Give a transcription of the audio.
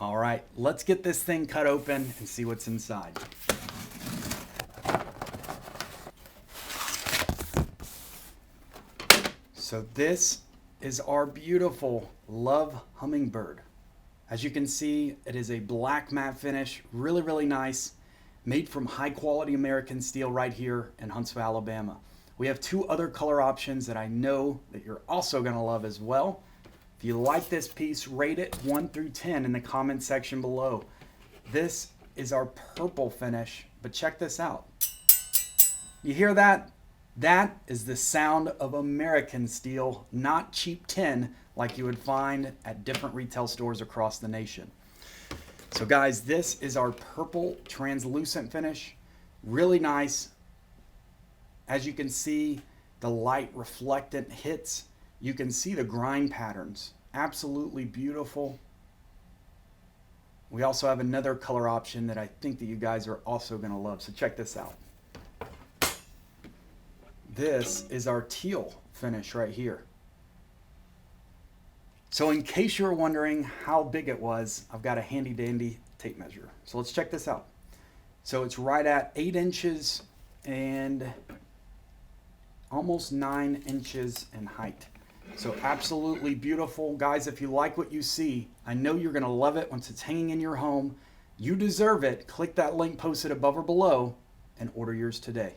All right, let's get this thing cut open and see what's inside. So this is our beautiful Love Hummingbird. As you can see, it is a black matte finish, really nice, made from high quality American steel right here in Huntsville, Alabama. We have two other color options that I know that you're also gonna love as well. If you like this piece, rate it 1 through 10 in the comment section below. This is our purple finish, but check this out. You hear that? That is the sound of American steel, not cheap tin like you would find at different retail stores across the nation. So guys, this is our purple translucent finish. Really nice. As you can see, the light reflectant hits. You can see the grind patterns. Absolutely beautiful. We also have another color option that I think that you guys are also gonna love. So check this out. This is our teal finish right here. So in case you were wondering how big it was, I've got a handy dandy tape measure. So let's check this out. So it's right at 8 inches and almost 9 inches in height. So absolutely beautiful. Guys, if you like what you see, I know you're gonna love it once it's hanging in your home. You deserve it. Click that link posted above or below and order yours today.